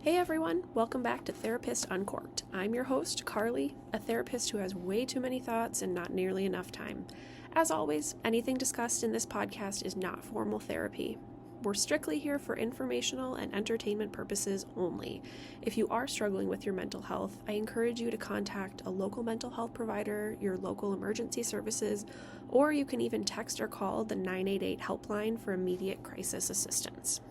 Hey everyone, welcome back to Therapist Uncorked. I'm your host, Carly, a therapist who has way too many thoughts and not nearly enough time. As always, anything discussed in this podcast is not formal therapy. We're strictly here for informational and entertainment purposes only. If you are struggling with your mental health, I encourage you to contact a local mental health provider, your local emergency services, or you can even text or call the 988 helpline for immediate crisis assistance.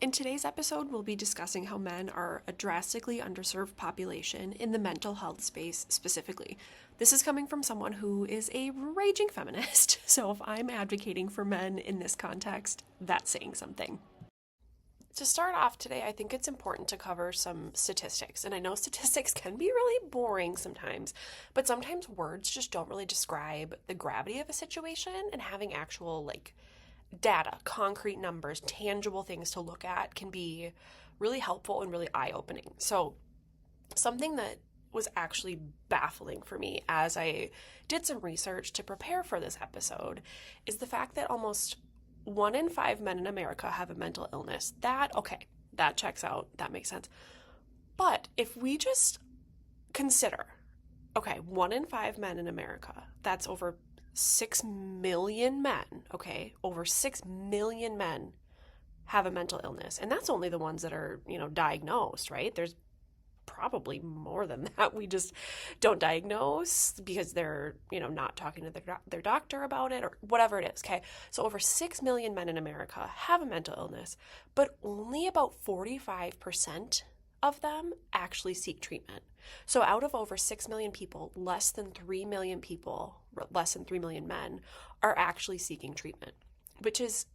In today's episode, we'll be discussing how men are a drastically underserved population in the mental health space specifically. This is coming from someone who is a raging feminist, so if I'm advocating for men in this context, that's saying something. To start off today, I think it's important to cover some statistics, and I know statistics can be really boring sometimes, but sometimes words just don't really describe the gravity of a situation, and having actual, data, concrete numbers, tangible things to look at can be really helpful and really eye-opening. So something that was actually baffling for me as I did some research to prepare for this episode is the fact that almost 1 in 5 men in America have a mental illness. That checks out. That makes sense. But if we just consider, 1 in 5 men in America, that's over 6 million men, over 6 million men have a mental illness. And that's only the ones that are, diagnosed, right? There's probably more than that. We just don't diagnose because they're, not talking to their doctor about it or whatever it is, okay? So over 6 million men in America have a mental illness, but only about 45% of them actually seek treatment. So out of over 6 million people, less than 3 million men are actually seeking treatment, which is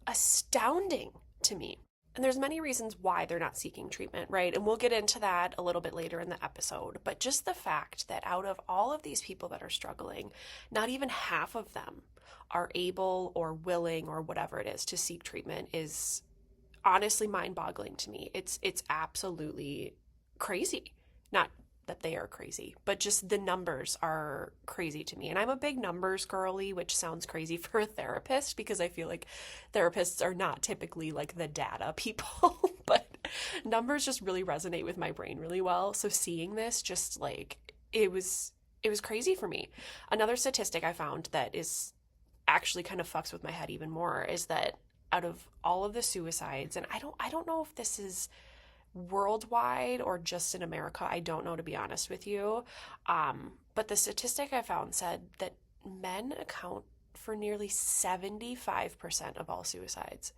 astounding to me. And there's many reasons why they're not seeking treatment, right? And we'll get into that a little bit later in the episode. But just the fact that out of all of these people that are struggling, not even half of them are able or willing or whatever it is to seek treatment is honestly mind-boggling to me. It's absolutely crazy. Not that they are crazy, but just the numbers are crazy to me. And I'm a big numbers girly, which sounds crazy for a therapist because I feel like therapists are not typically like the data people, but numbers just really resonate with my brain really well. So seeing this just it was crazy for me. Another statistic I found that is actually kind of fucks with my head even more is that out of all of the suicides, and I don't know if this is worldwide or just in America, I don't know, to be honest with you, but the statistic I found said that men account for nearly 75% of all suicides.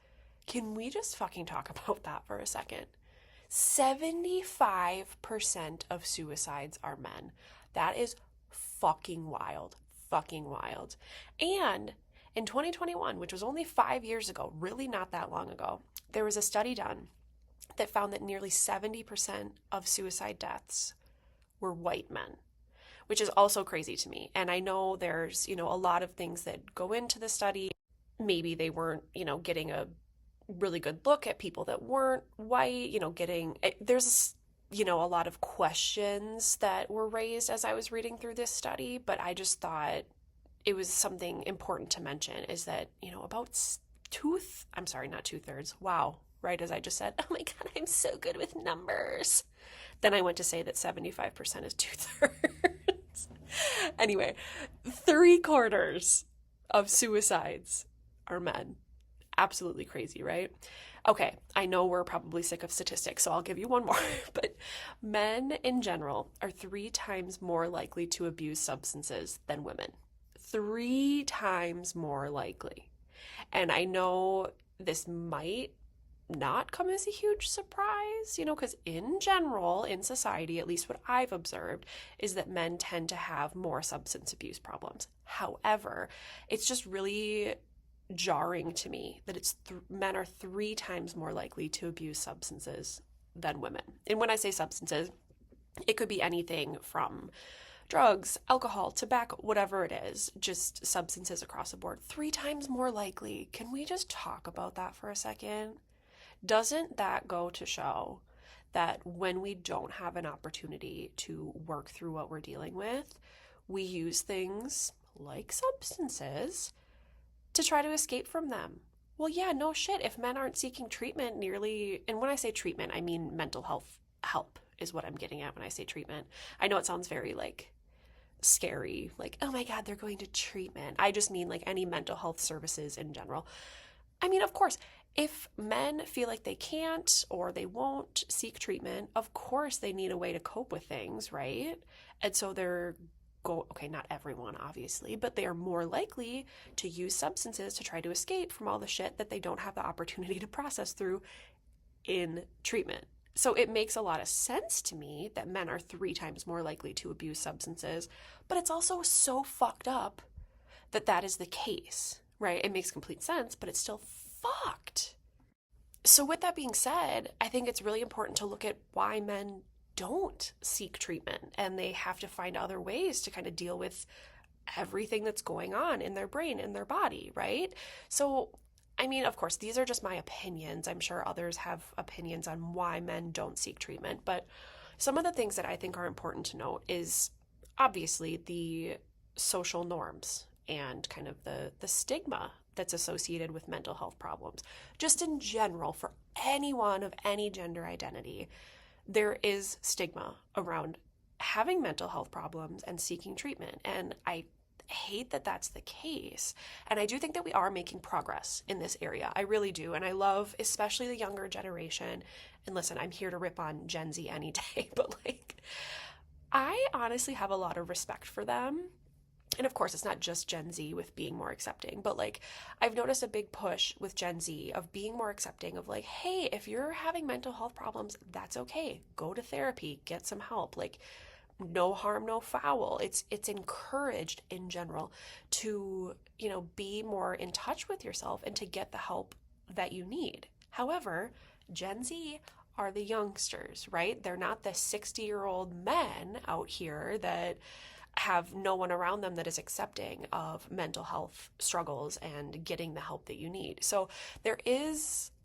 Can we just fucking talk about that for a second? 75% of suicides are men. That is fucking wild. And in 2021, which was only 5 years ago, really not that long ago, there was a study done that found that nearly 70% of suicide deaths were white men, which is also crazy to me. And I know there's, a lot of things that go into the study. Maybe they weren't, getting a really good look at people that weren't white, there's, a lot of questions that were raised as I was reading through this study, but I just thought it was something important to mention is that, about not 2/3. Wow. Right as I just said, oh my God, I'm so good with numbers. Then I went to say that 75% is 2/3. Anyway, 3/4 of suicides are men. Absolutely crazy, right? Okay, I know we're probably sick of statistics, so I'll give you one more. But men in general are 3 times more likely to abuse substances than women. 3 times more likely. And I know this might not come as a huge surprise, because in general, in society, at least what I've observed, is that men tend to have more substance abuse problems. However, it's just really jarring to me that men are 3 times more likely to abuse substances than women. And when I say substances, it could be anything from drugs, alcohol, tobacco, whatever it is, just substances across the board. 3 times more likely. Can we just talk about that for a second? Doesn't that go to show that when we don't have an opportunity to work through what we're dealing with, we use things like substances to try to escape from them? Well, yeah, no shit. If men aren't seeking treatment nearly, and when I say treatment, I mean mental health help is what I'm getting at when I say treatment. I know it sounds very like scary, like, oh my God, they're going to treatment. I just mean like any mental health services in general. I mean, of course, if men feel like they can't or they won't seek treatment, of course they need a way to cope with things, right? And so okay, not everyone obviously, but they are more likely to use substances to try to escape from all the shit that they don't have the opportunity to process through in treatment. So it makes a lot of sense to me that men are 3 times more likely to abuse substances, but it's also so fucked up that that is the case, right? It makes complete sense, but it's still fucked. So, with that being said, I think it's really important to look at why men don't seek treatment and they have to find other ways to kind of deal with everything that's going on in their brain and their body, right? So, I mean, of course, these are just my opinions. I'm sure others have opinions on why men don't seek treatment, but some of the things that I think are important to note is obviously the social norms and kind of the stigma that's associated with mental health problems. Just in general, for anyone of any gender identity, there is stigma around having mental health problems and seeking treatment. And I hate that that's the case. And I do think that we are making progress in this area. I really do. And I love, especially the younger generation. And listen, I'm here to rip on Gen Z any day, but like, I honestly have a lot of respect for them. And of course, it's not just Gen Z with being more accepting, but like I've noticed a big push with Gen Z of being more accepting of like, hey, if you're having mental health problems, that's okay. Go to therapy, get some help. Like no harm, no foul. It's encouraged in general to, be more in touch with yourself and to get the help that you need. However, Gen Z are the youngsters, right? They're not the 60-year-old men out here that have no one around them that is accepting of mental health struggles and getting the help that you need. So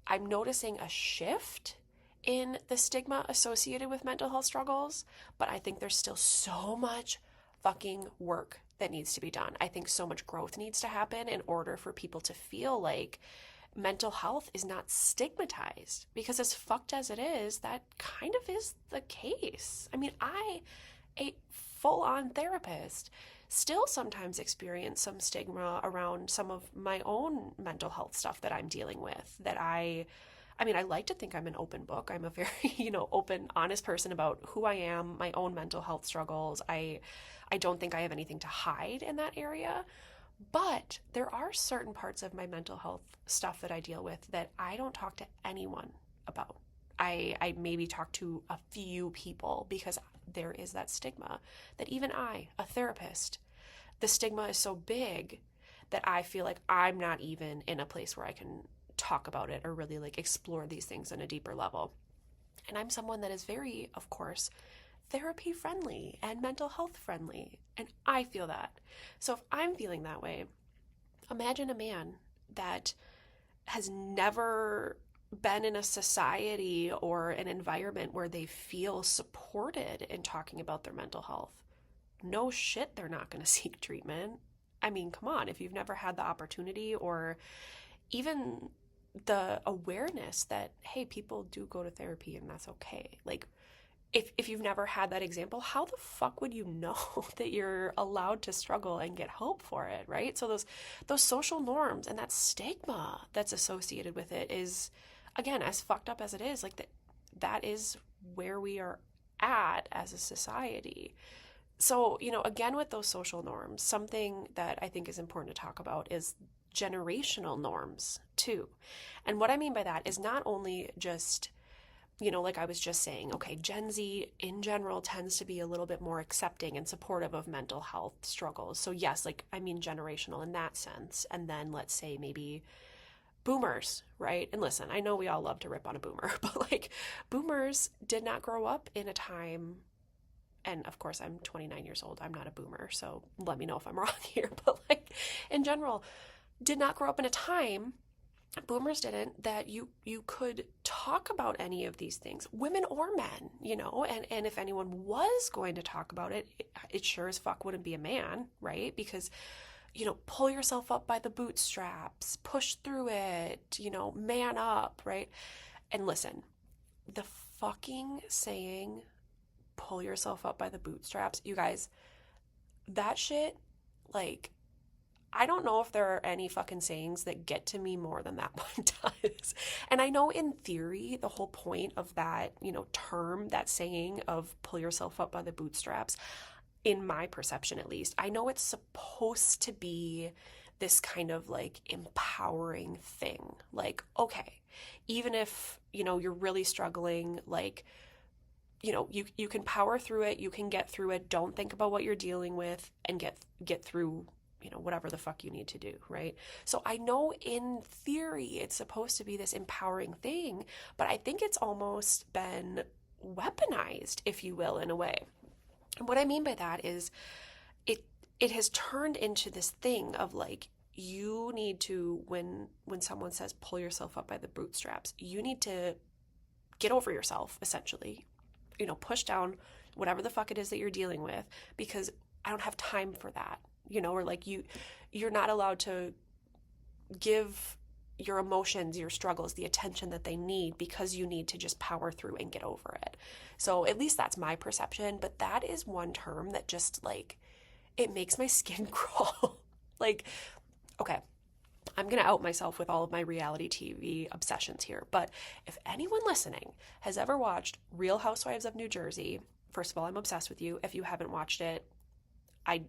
I'm noticing a shift in the stigma associated with mental health struggles, but I think there's still so much fucking work that needs to be done. I think so much growth needs to happen in order for people to feel like mental health is not stigmatized, because as fucked as it is, that kind of is the case. I mean, a full-on therapist still sometimes experience some stigma around some of my own mental health stuff that I'm dealing with, that I like to think I'm an open book. I'm a very, open, honest person about who I am, my own mental health struggles. I don't think I have anything to hide in that area, but there are certain parts of my mental health stuff that I deal with that I don't talk to anyone about. I maybe talk to a few people because there is that stigma that even I, a therapist, the stigma is so big that I feel like I'm not even in a place where I can talk about it or really like explore these things on a deeper level. And I'm someone that is very, of course, therapy friendly and mental health friendly. And I feel that. So if I'm feeling that way, imagine a man that has never been in a society or an environment where they feel supported in talking about their mental health. No shit, they're not going to seek treatment. I mean, come on, if you've never had the opportunity or even the awareness that, hey, people do go to therapy and that's okay. Like, if you've never had that example, how the fuck would you know that you're allowed to struggle and get help for it, right? So those social norms and that stigma that's associated with it is, again, as fucked up as it is, like that is where we are at as a society. So, again, with those social norms, something that I think is important to talk about is generational norms too. And what I mean by that is not only just, like I was just saying, okay, Gen Z in general tends to be a little bit more accepting and supportive of mental health struggles. So yes, like, I mean generational in that sense. And then let's say maybe boomers, right? And listen, I know we all love to rip on a boomer, but like boomers did not grow up in a time, and of course I'm 29 years old, I'm not a boomer, so let me know if I'm wrong here, but like in general, did not grow up in a time, boomers didn't, that you could talk about any of these things, women or men, and if anyone was going to talk about it, it sure as fuck wouldn't be a man, right? Because pull yourself up by the bootstraps, push through it, man up, right? And listen, the fucking saying, pull yourself up by the bootstraps, you guys, that shit, like, I don't know if there are any fucking sayings that get to me more than that one does. And I know in theory, the whole point of that, term, that saying of pull yourself up by the bootstraps, in my perception at least, I know it's supposed to be this kind of like empowering thing. Like, okay, even if, you're really struggling, like, you can power through it, you can get through it, don't think about what you're dealing with, and get through, whatever the fuck you need to do, right? So I know in theory it's supposed to be this empowering thing, but I think it's almost been weaponized, if you will, in a way. And what I mean by that is it has turned into this thing of like, you need to, when someone says pull yourself up by the bootstraps, you need to get over yourself, essentially, push down whatever the fuck it is that you're dealing with, because I don't have time for that, or like you're not allowed to give your emotions, your struggles, the attention that they need, because you need to just power through and get over it. So at least that's my perception, but that is one term that just like, it makes my skin crawl. Like, okay, I'm going to out myself with all of my reality TV obsessions here, but if anyone listening has ever watched Real Housewives of New Jersey, first of all, I'm obsessed with you. If you haven't watched it, I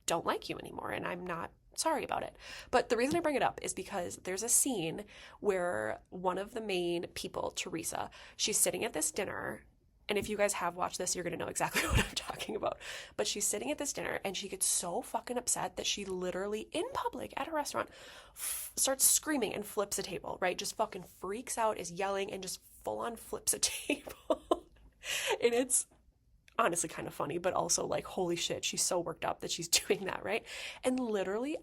don't like you anymore, and I'm not sorry about it. But the reason I bring it up is because there's a scene where one of the main people, Teresa, she's sitting at this dinner. And if you guys have watched this, you're going to know exactly what I'm talking about. But she's sitting at this dinner and she gets so fucking upset that she literally, in public at a restaurant, starts screaming and flips a table, right? Just fucking freaks out, is yelling, and just full on flips a table. And it's honestly kind of funny, but also like, holy shit, she's so worked up that she's doing that, right? And literally,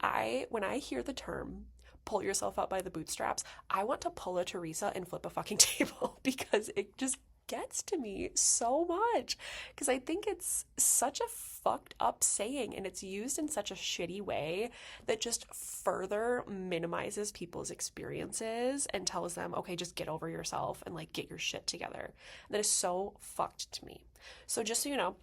when I hear the term pull yourself up by the bootstraps, I want to pull a Teresa and flip a fucking table, because it just gets to me so much, because I think it's such a fucked up saying, and it's used in such a shitty way that just further minimizes people's experiences and tells them, okay, just get over yourself and like get your shit together. That is so fucked to me. So just so you know,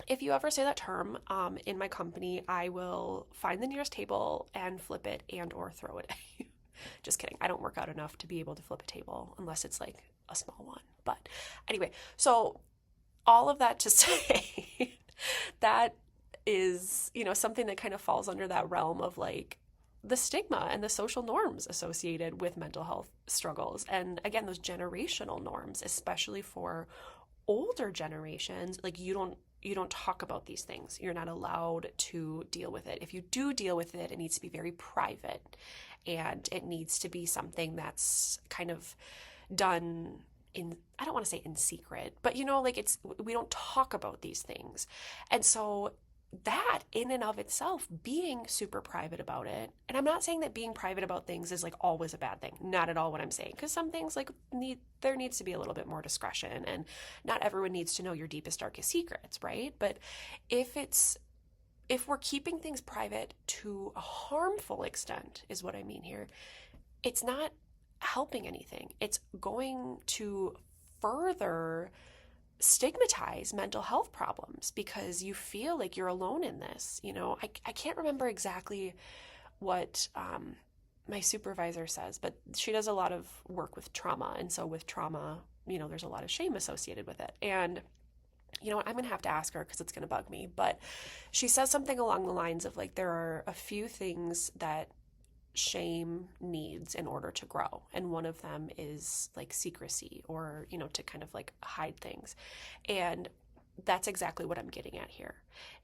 if you ever say that term in my company, I will find the nearest table and flip it and or throw it at you. Just kidding. I don't work out enough to be able to flip a table unless it's like a small one. But anyway, so all of that to say that is, something that kind of falls under that realm of like the stigma and the social norms associated with mental health struggles. And again, those generational norms, especially for older generations, like you don't talk about these things. You're not allowed to deal with it. If you do deal with it, it needs to be very private, and it needs to be something that's kind of done in, I don't want to say in secret, but like we don't talk about these things. And so that in and of itself, being super private about it, and I'm not saying that being private about things is like always a bad thing, not at all what I'm saying, because some things like there needs to be a little bit more discretion, and not everyone needs to know your deepest, darkest secrets, right? But if we're keeping things private to a harmful extent, is what I mean here, it's not helping anything. It's going to further stigmatize mental health problems, because you feel like you're alone in this. I can't remember exactly what my supervisor says, but she does a lot of work with trauma. And so with trauma, there's a lot of shame associated with it. And I'm going to have to ask her because it's going to bug me. But she says something along the lines of like, there are a few things that shame needs in order to grow, and one of them is like secrecy, or to kind of like hide things. And that's exactly what I'm getting at here,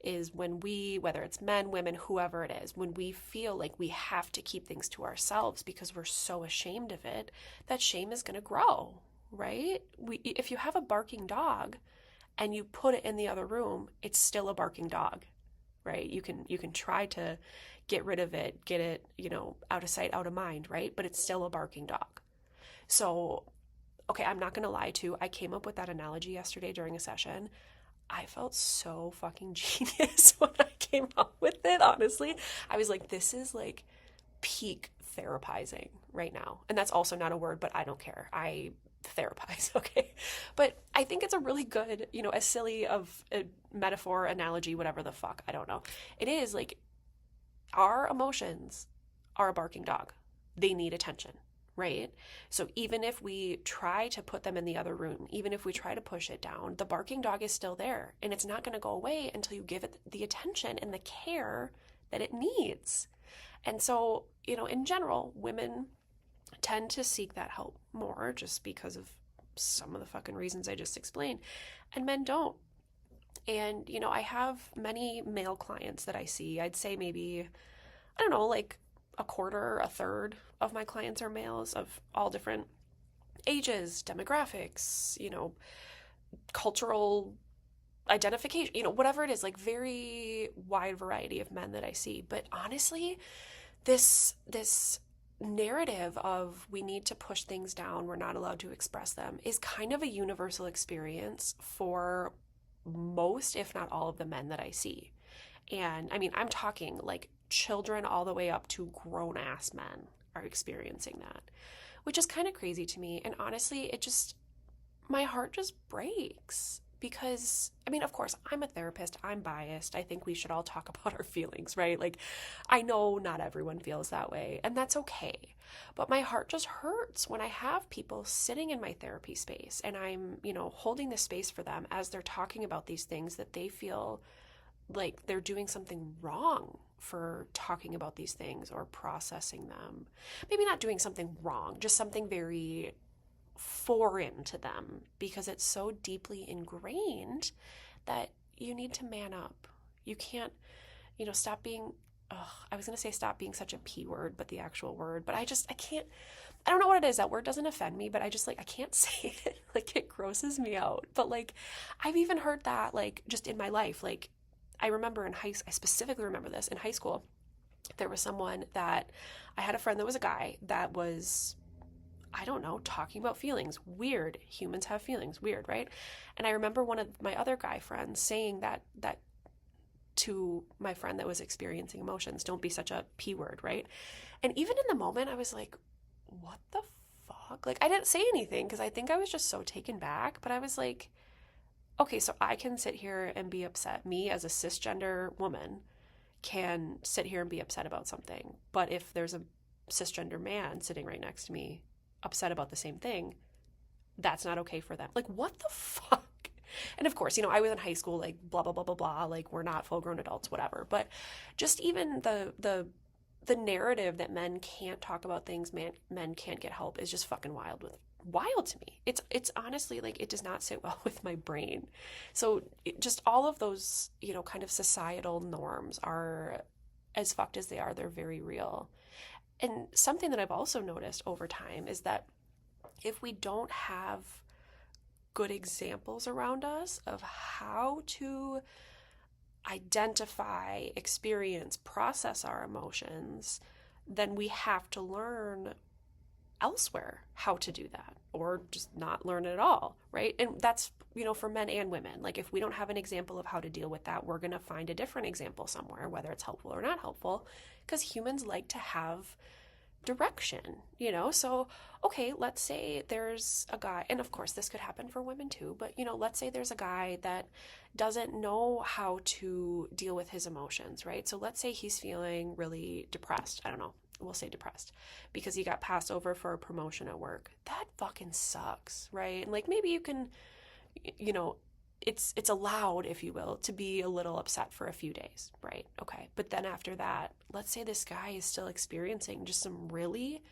is when we, whether it's men, women, whoever it is, when we feel like we have to keep things to ourselves because we're so ashamed of it, that shame is going to grow, right? If you have a barking dog and you put it in the other room, it's still a barking dog, right? You can try to get rid of it, get it, out of sight, out of mind, right? But it's still a barking dog. So, okay, I'm not going to lie to you. I came up with that analogy yesterday during a session. I felt so fucking genius when I came up with it, honestly. I was like, this is like peak therapizing right now. And that's also not a word, but I don't care. I therapize, okay? But I think it's a really good, as silly of a metaphor, analogy, whatever the fuck, I don't know. It is like our emotions are a barking dog. They need attention, right? So even if we try to put them in the other room, even if we try to push it down, the barking dog is still there, and it's not going to go away until you give it the attention and the care that it needs. And so, in general, women tend to seek that help more just because of some of the fucking reasons I just explained, and men don't. And, I have many male clients that I see. I'd say maybe, I don't know, like a quarter, a third of my clients are males of all different ages, demographics, cultural identification, whatever it is, like very wide variety of men that I see. But honestly, this narrative of we need to push things down, we're not allowed to express them, is kind of a universal experience for most, if not all, of the men that I see. And I mean, I'm talking like children all the way up to grown ass men are experiencing that, which is kind of crazy to me. And honestly, my heart just breaks because, I mean, of course, I'm a therapist, I'm biased. I think we should all talk about our feelings, right? Like, I know not everyone feels that way, and that's okay. But my heart just hurts when I have people sitting in my therapy space and I'm, holding the space for them as they're talking about these things that they feel like they're doing something wrong for talking about these things or processing them. Maybe not doing something wrong, just something very foreign to them because it's so deeply ingrained that you need to man up. You can't, stop being, I was going to say stop being such a P word, but the actual word, but I can't, I don't know what it is. That word doesn't offend me, but I just I can't say it. Like it grosses me out. But like, I've even heard that like just in my life, like I specifically remember this in high school. There was someone that I had a friend that was a guy that was, I don't know, talking about feelings. Weird. Humans have feelings. Weird, right? And I remember one of my other guy friends saying that to my friend that was experiencing emotions. Don't be such a P word, right? And even in the moment, I was like, what the fuck? Like, I didn't say anything because I think I was just so taken back. But I was like, okay, so I can sit here and be upset. Me as a cisgender woman can sit here and be upset about something. But if there's a cisgender man sitting right next to me upset about the same thing, that's not okay for them. Like, what the fuck? And of course, I was in high school, like, blah, blah, blah, blah, blah, like, we're not full-grown adults, whatever. But just even the narrative that men can't talk about things, men can't get help is just fucking wild to me. It's honestly, like, it does not sit well with my brain. So just all of those, kind of societal norms are, as fucked as they are, they're very real. And something that I've also noticed over time is that if we don't have good examples around us of how to identify, experience, process our emotions, then we have to learn elsewhere how to do that, or just not learn it at all, right? And that's, for men and women. Like, if we don't have an example of how to deal with that, we're going to find a different example somewhere, whether it's helpful or not helpful, because humans like to have direction, So, okay, let's say there's a guy, and of course this could happen for women too, but let's say there's a guy that doesn't know how to deal with his emotions, right? So let's say he's feeling really depressed. I don't know, we'll say depressed because he got passed over for a promotion at work. That fucking sucks, right? And like, maybe you can, it's allowed, if you will, to be a little upset for a few days, right? Okay. But then after that, let's say this guy is still experiencing just some really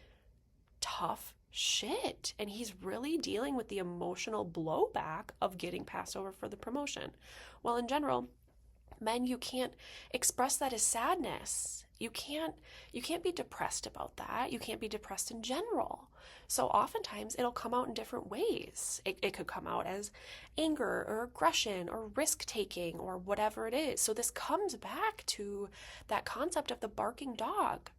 tough shit, and he's really dealing with the emotional blowback of getting passed over for the promotion. Well, in general, men, you can't express that as sadness. You can't be depressed about that. You can't be depressed in general. So oftentimes it'll come out in different ways. It could come out as anger or aggression or risk-taking or whatever it is. So this comes back to that concept of the barking dog.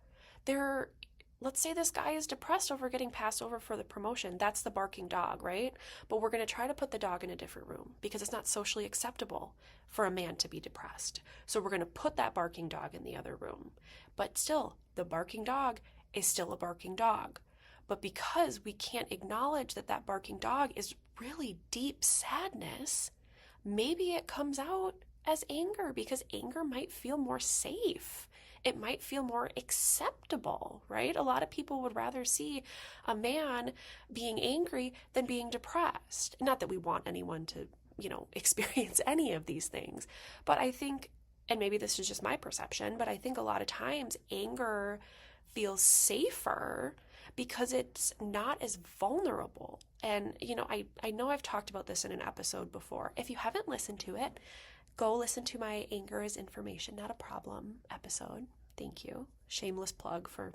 let's say this guy is depressed over getting passed over for the promotion. That's the barking dog, right? But we're going to try to put the dog in a different room because it's not socially acceptable for a man to be depressed. So we're going to put that barking dog in the other room. But still, the barking dog is still a barking dog. But because we can't acknowledge that that barking dog is really deep sadness, maybe it comes out as anger because anger might feel more safe. It might feel more acceptable, right? A lot of people would rather see a man being angry than being depressed. Not that we want anyone to, experience any of these things, but I think, and maybe this is just my perception, but I think a lot of times anger feels safer because it's not as vulnerable. And, I know I've talked about this in an episode before. If you haven't listened to it, go listen to my Anger is Information, Not a Problem episode. Thank you. Shameless plug for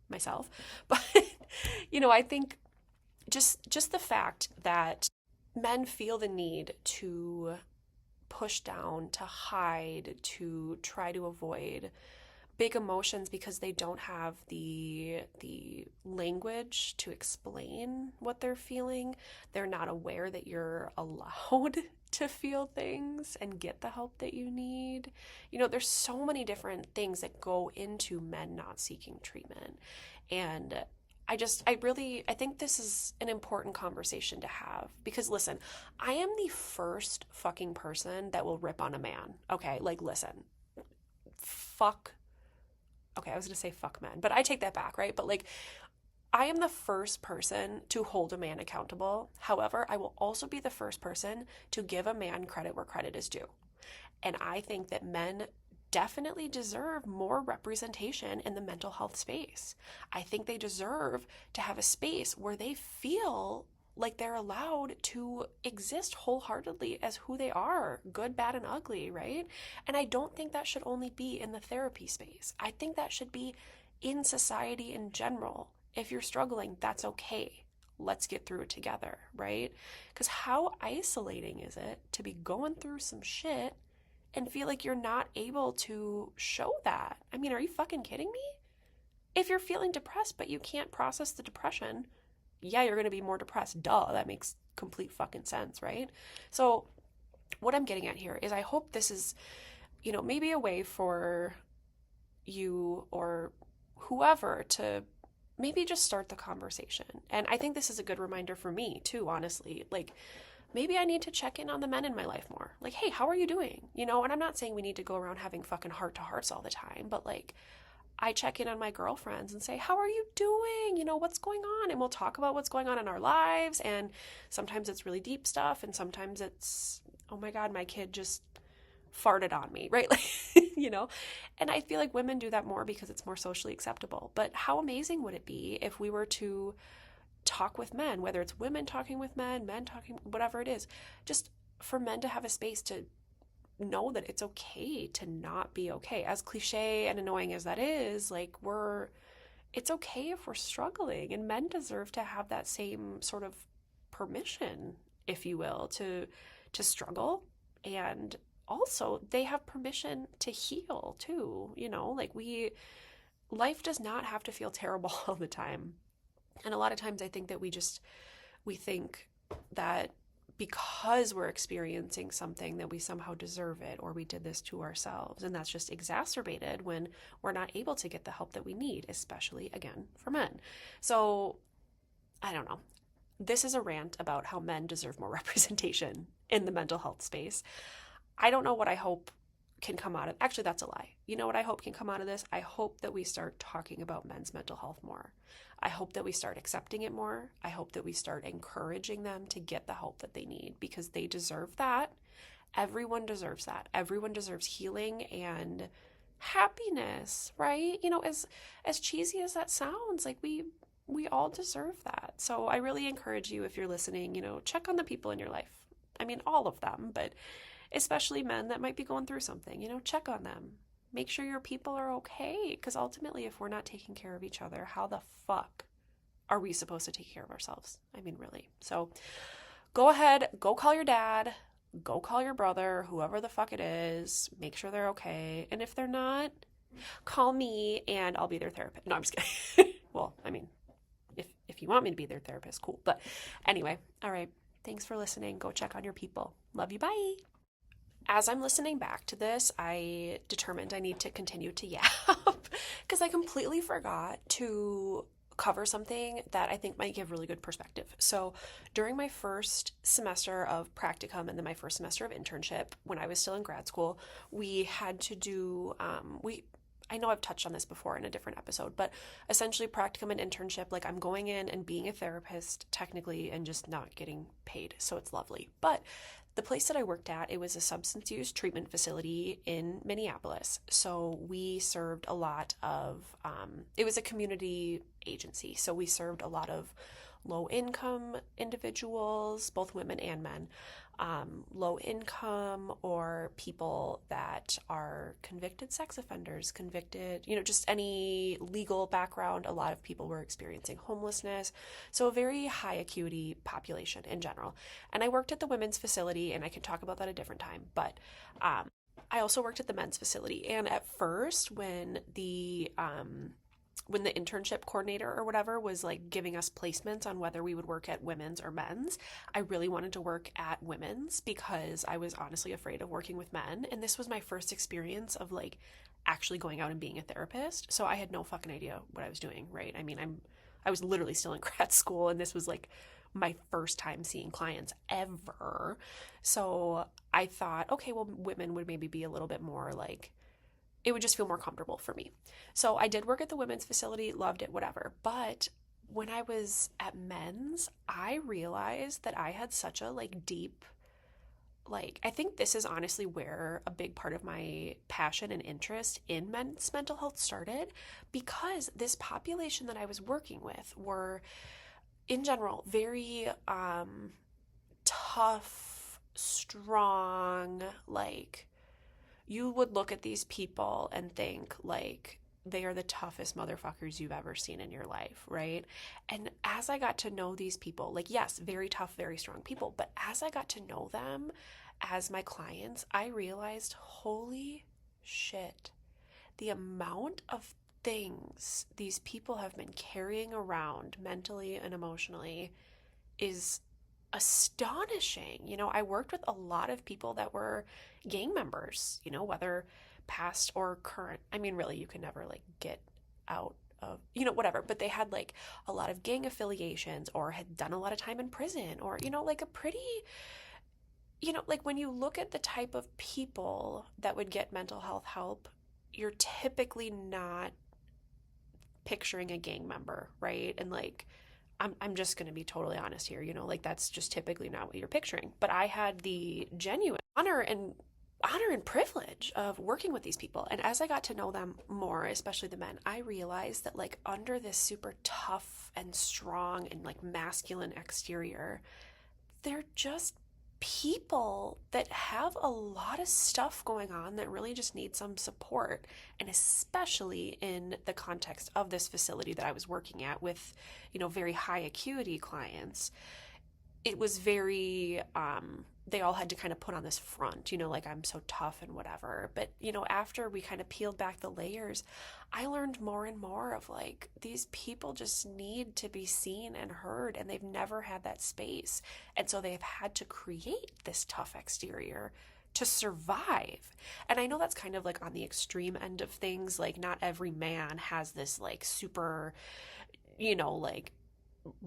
myself. But, I think just the fact that men feel the need to push down, to hide, to try to avoid big emotions because they don't have the language to explain what they're feeling. They're not aware that you're allowed to feel things and get the help that you need. There's so many different things that go into men not seeking treatment. And I think this is an important conversation to have because listen, I am the first fucking person that will rip on a man. Okay, listen, okay, I was going to say fuck men, but I take that back, right? But I am the first person to hold a man accountable. However, I will also be the first person to give a man credit where credit is due. And I think that men definitely deserve more representation in the mental health space. I think they deserve to have a space where they feel like they're allowed to exist wholeheartedly as who they are, good, bad, and ugly, right? And I don't think that should only be in the therapy space. I think that should be in society in general. If you're struggling, that's okay. Let's get through it together, right? Because how isolating is it to be going through some shit and feel like you're not able to show that? I mean, are you fucking kidding me? If you're feeling depressed but you can't process the depression, yeah, you're going to be more depressed. Duh, that makes complete fucking sense, right? So what I'm getting at here is I hope this is, maybe a way for you or whoever to maybe just start the conversation. And I think this is a good reminder for me too, honestly. Maybe I need to check in on the men in my life more. Hey, how are you doing? And I'm not saying we need to go around having fucking heart-to-hearts all the time, but I check in on my girlfriends and say, how are you doing? What's going on? And we'll talk about what's going on in our lives. And sometimes it's really deep stuff. And sometimes it's, oh my God, my kid just farted on me, right? And I feel like women do that more because it's more socially acceptable. But how amazing would it be if we were to talk with men, whether it's women talking with men talking, whatever it is, just for men to have a space to know that it's okay to not be okay. As cliche and annoying as that is, it's okay if we're struggling, and men deserve to have that same sort of permission, if you will, to struggle. And also they have permission to heal too. Life does not have to feel terrible all the time. And a lot of times I think that we think that because we're experiencing something that we somehow deserve it, or we did this to ourselves. And that's just exacerbated when we're not able to get the help that we need, especially, again, for men. So, I don't know. This is a rant about how men deserve more representation in the mental health space. I don't know what I hope can come out of, actually that's a lie. You know what I hope can come out of this? I hope that we start talking about men's mental health more. I hope that we start accepting it more. I hope that we start encouraging them to get the help that they need, because they deserve that. Everyone deserves that. Everyone deserves healing and happiness, right? As cheesy as that sounds, we all deserve that. So I really encourage you, if you're listening, check on the people in your life. I mean, all of them, but especially men that might be going through something, check on them. Make sure your people are okay, because ultimately, if we're not taking care of each other, how the fuck are we supposed to take care of ourselves? I mean, really. So go ahead, go call your dad, go call your brother, whoever the fuck it is, make sure they're okay. And if they're not, call me and I'll be their therapist. No, I'm just kidding. Well, if you want me to be their therapist, cool. But anyway, all right. Thanks for listening. Go check on your people. Love you. Bye. As I'm listening back to this, I determined I need to continue to yap because I completely forgot to cover something that I think might give really good perspective. So during my first semester of practicum and then my first semester of internship, when I was still in grad school, we had to do, I know I've touched on this before in a different episode, but essentially practicum and internship, like I'm going in and being a therapist technically and just not getting paid. So it's lovely. But the place that I worked at, it was a substance use treatment facility in Minneapolis. So we served a lot of, it was a community agency. So we served a lot of low income individuals, both women and men, low income or people that are convicted sex offenders, convicted, just any legal background. A lot of people were experiencing homelessness. So a very high acuity population in general. And I worked at the women's facility, and I can talk about that a different time, but I also worked at the men's facility. And at first, when the internship coordinator or whatever was like giving us placements on whether we would work at women's or men's, I really wanted to work at women's because I was honestly afraid of working with men. And this was my first experience of like actually going out and being a therapist. So I had no fucking idea what I was doing, right? I mean, I was literally still in grad school, and this was like my first time seeing clients ever. So I thought, okay, well, women would maybe be a little bit more like, it would just feel more comfortable for me. So I did work at the women's facility, loved it, whatever. But when I was at men's, I realized that I had such a like deep, like, I think this is honestly where a big part of my passion and interest in men's mental health started, because this population that I was working with were, in general, very tough, strong, like, you would look at these people and think like they are the toughest motherfuckers you've ever seen in your life, right? And as I got to know these people, like, yes, very tough, very strong people, but as I got to know them as my clients, I realized, holy shit, the amount of things these people have been carrying around mentally and emotionally is astonishing. I worked with a lot of people that were gang members, whether past or current. I mean, really, you can never like get out of, whatever, but they had like a lot of gang affiliations or had done a lot of time in prison or, like a pretty, like when you look at the type of people that would get mental health help, you're typically not picturing a gang member, right? And like, I'm just going to be totally honest here, like that's just typically not what you're picturing. But I had the genuine honor and privilege of working with these people. And as I got to know them more, especially the men, I realized that like under this super tough and strong and like masculine exterior, they're just people that have a lot of stuff going on that really just need some support. And especially in the context of this facility that I was working at with, very high acuity clients, it was very, they all had to kind of put on this front, like I'm so tough and whatever. But, after we kind of peeled back the layers, I learned more and more of like, these people just need to be seen and heard, and they've never had that space. And so they have had to create this tough exterior to survive. And I know that's kind of like on the extreme end of things. Like not every man has this like super, like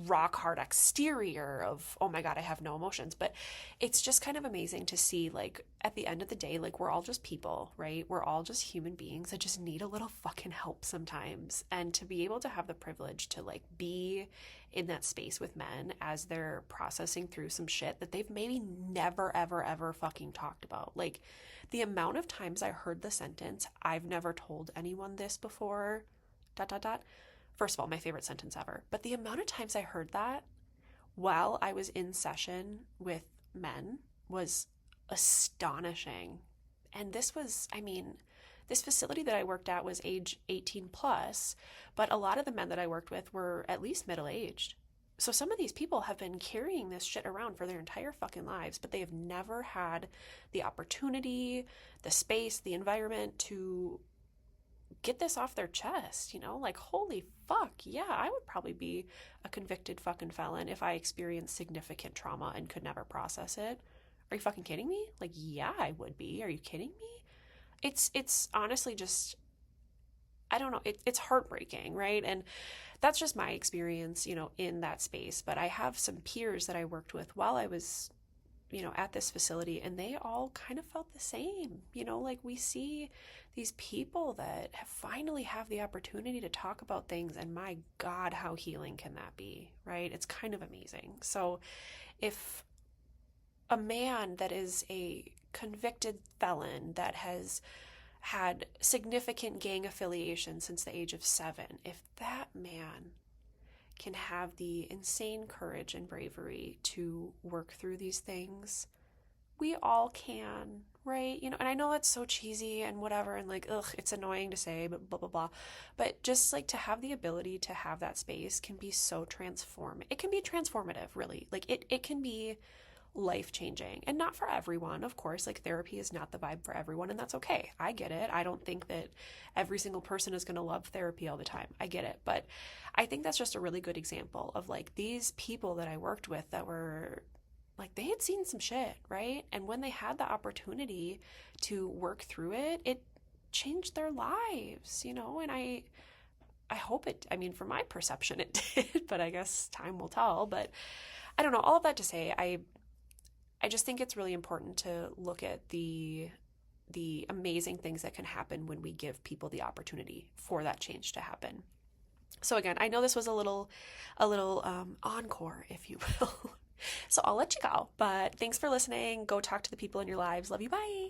rock hard exterior of, oh my God, I have no emotions. But it's just kind of amazing to see, like, at the end of the day, like, we're all just people, right? We're all just human beings that just need a little fucking help sometimes. And to be able to have the privilege to like be in that space with men as they're processing through some shit that they've maybe never, ever, ever fucking talked about. Like the amount of times I heard the sentence, I've never told anyone this before, ... First of all, my favorite sentence ever. But the amount of times I heard that while I was in session with men was astonishing. And this was, this facility that I worked at was age 18 plus, but a lot of the men that I worked with were at least middle-aged. So some of these people have been carrying this shit around for their entire fucking lives, but they have never had the opportunity, the space, the environment to get this off their chest, like, holy fuck, yeah, I would probably be a convicted fucking felon if I experienced significant trauma and could never process it. Are you fucking kidding me? Like, yeah, I would be. Are you kidding me? It's honestly just, I don't know, it's heartbreaking, right? And that's just my experience, in that space. But I have some peers that I worked with while I was, at this facility, and they all kind of felt the same. Like, we see these people that finally have the opportunity to talk about things, and my God, how healing can that be, right? It's kind of amazing. So if a man that is a convicted felon that has had significant gang affiliation since the age of 7, if that man can have the insane courage and bravery to work through these things, we all can, right? And I know that's so cheesy and whatever, and like, ugh, it's annoying to say, but blah, blah, blah. But just like to have the ability to have that space can be so it can be transformative, really. Like it can be life-changing, and not for everyone, of course. Like, therapy is not the vibe for everyone, and that's okay. I get it. I don't think that every single person is going to love therapy all the time. I get it. But I think that's just a really good example of like these people that I worked with that were like, they had seen some shit, right? And when they had the opportunity to work through it, it changed their lives, and I hope it, from my perception it did, but I guess time will tell. But I don't know, all of that to say, I just think it's really important to look at the amazing things that can happen when we give people the opportunity for that change to happen. So again, I know this was a little encore, if you will. So I'll let you go, but thanks for listening. Go talk to the people in your lives. Love you. Bye.